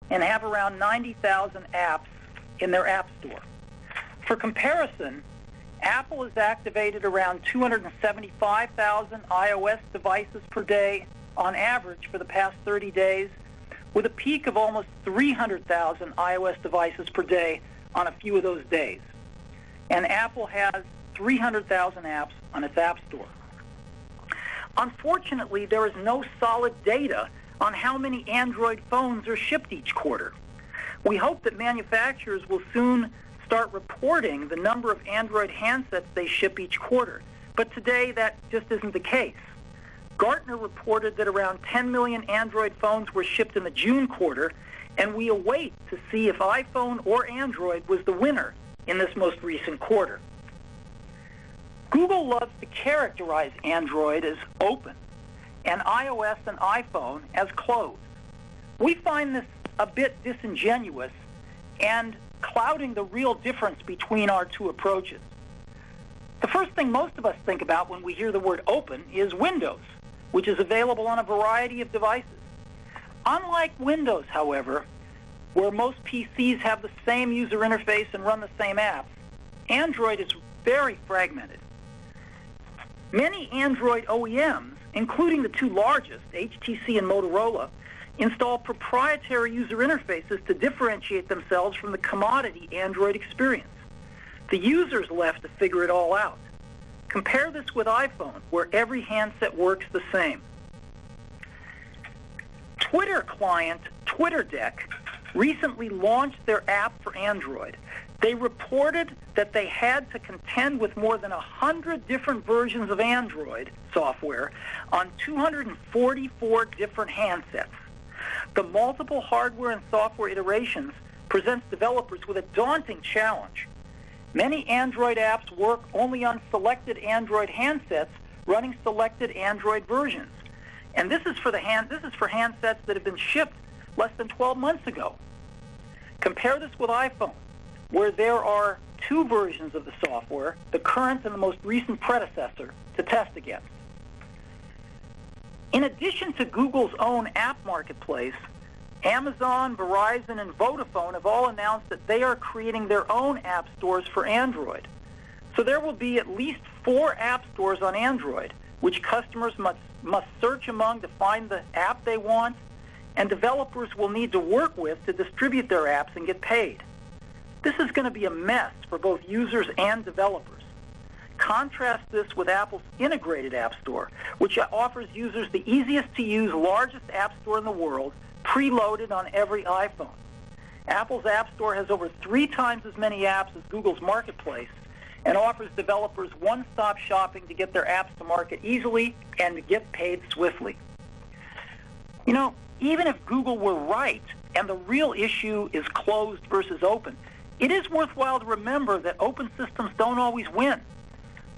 and have around 90,000 apps in their App Store. For comparison, Apple has activated around 275,000 iOS devices per day on average for the past 30 days, with a peak of almost 300,000 iOS devices per day on a few of those days. And Apple has 300,000 apps on its App Store. Unfortunately, there is no solid data on how many Android phones are shipped each quarter. We hope that manufacturers will soon start reporting the number of Android handsets they ship each quarter, but today that just isn't the case. Gartner reported that around 10 million Android phones were shipped in the June quarter, and we await to see if iPhone or Android was the winner in this most recent quarter. Google loves to characterize Android as open and iOS and iPhone as closed. We find this a bit disingenuous and clouding the real difference between our two approaches. The first thing most of us think about when we hear the word open is Windows, which is available on a variety of devices. Unlike Windows, however, where most PCs have the same user interface and run the same apps, Android is very fragmented. Many Android OEMs, including the two largest, HTC and Motorola, install proprietary user interfaces to differentiate themselves from the commodity Android experience. The user's left to figure it all out. Compare this with iPhone, where every handset works the same. Twitter client TwitterDeck recently launched their app for Android. They reported that they had to contend with more than 100 different versions of Android software on 244 different handsets. The multiple hardware and software iterations presents developers with a daunting challenge. Many Android apps work only on selected Android handsets running selected Android versions. And this is for handsets that have been shipped less than 12 months ago. Compare this with iPhone, where there are two versions of the software, the current and the most recent predecessor, to test against. In addition to Google's own app marketplace, Amazon, Verizon, and Vodafone have all announced that they are creating their own app stores for Android. So there will be at least 4 app stores on Android, which customers must search among to find the app they want, and developers will need to work with to distribute their apps and get paid. This is going to be a mess for both users and developers. Contrast this with Apple's integrated app store, which offers users the easiest to use, largest app store in the world, preloaded on every iPhone. Apple's app store has over 3 times as many apps as Google's marketplace and offers developers one-stop shopping to get their apps to market easily and to get paid swiftly. You know, even if Google were right and the real issue is closed versus open, it is worthwhile to remember that open systems don't always win.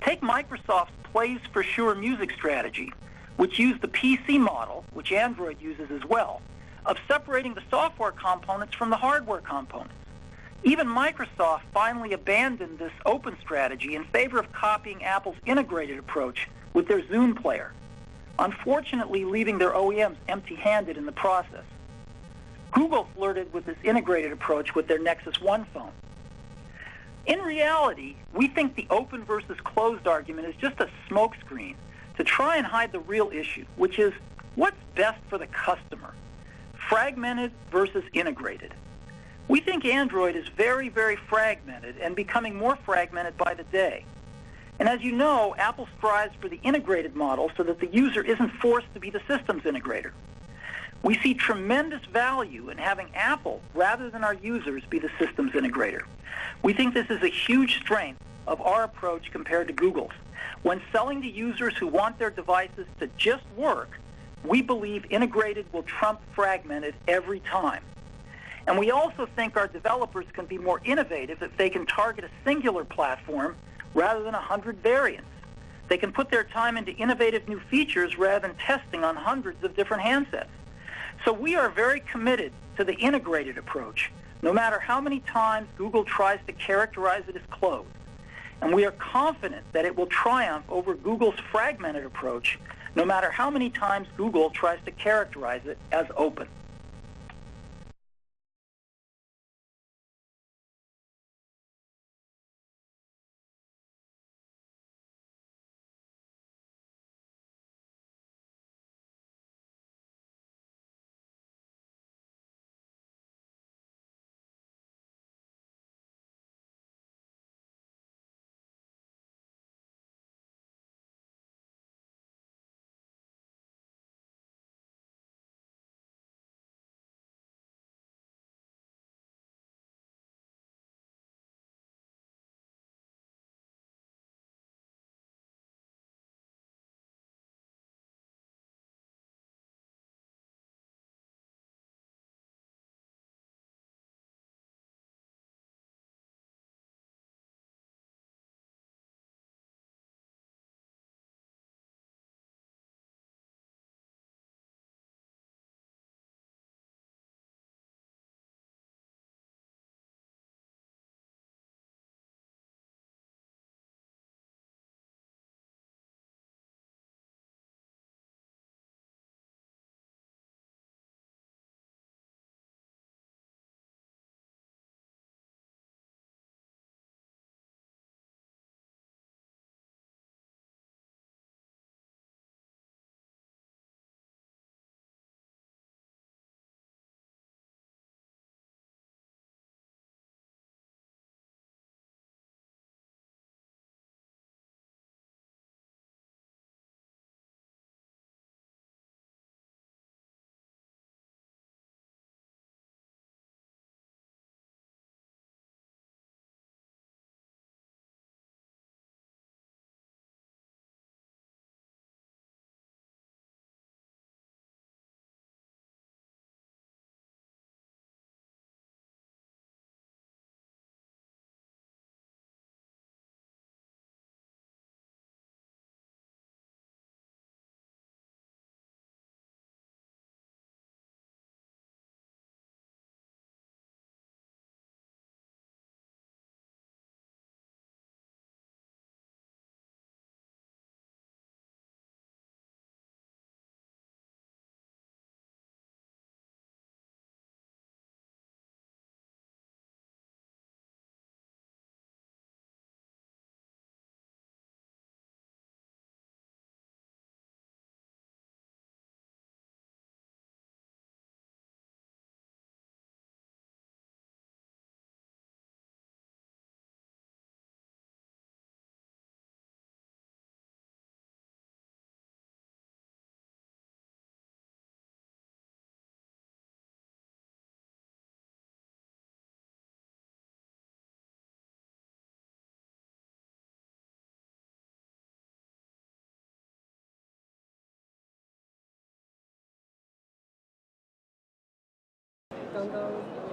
Take Microsoft's Plays for Sure music strategy, which used the PC model, which Android uses as well, of separating the software components from the hardware components. Even Microsoft finally abandoned this open strategy in favor of copying Apple's integrated approach with their Zune player, unfortunately leaving their OEMs empty-handed in the process. Google flirted with this integrated approach with their Nexus 1 phone. In reality, we think the open versus closed argument is just a smokescreen to try and hide the real issue, which is what's best for the customer, fragmented versus integrated. We think Android is very, very fragmented and becoming more fragmented by the day. And as you know, Apple strives for the integrated model so that the user isn't forced to be the systems integrator. We see tremendous value in having Apple, rather than our users, be the systems integrator. We think this is a huge strength of our approach compared to Google's. When selling to users who want their devices to just work, we believe integrated will trump fragmented every time. And we also think our developers can be more innovative if they can target a singular platform rather than 100 variants. They can put their time into innovative new features rather than testing on hundreds of different handsets. So we are very committed to the integrated approach, no matter how many times Google tries to characterize it as closed. And we are confident that it will triumph over Google's fragmented approach, no matter how many times Google tries to characterize it as open. go-go